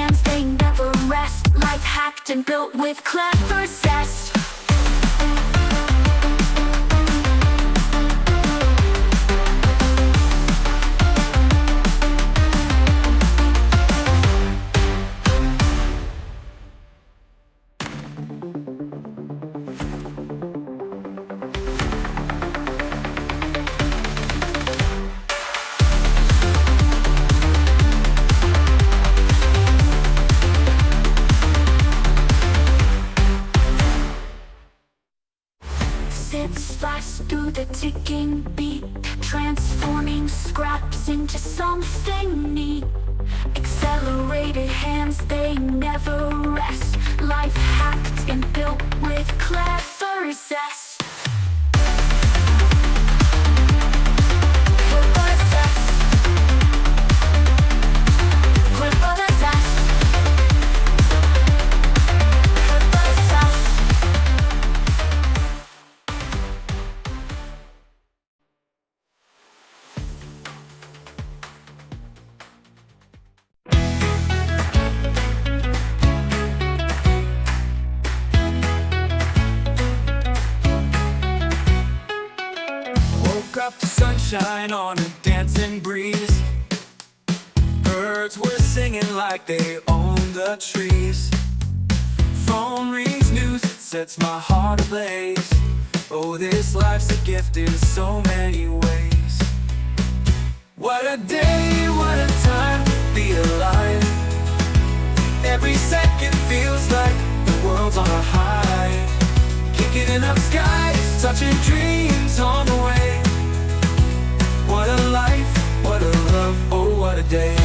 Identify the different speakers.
Speaker 1: hands, they never rest. Life hacked and built with clever zest. Sits fast through the ticking beat, transforming scraps into something neat. Accelerated hands, they never rest. Life hacked and built with clever zest.
Speaker 2: Woke up to sunshine on a dancing breeze. Birds were singing like they owned the trees. Phone rings, news, it sets my heart ablaze. Oh, this life's a gift in so many ways. What a day, what a time to be alive. Every second feels like the world's on a high. Kicking up skies, touching dreams on the way. What a life, what a love, oh what a day.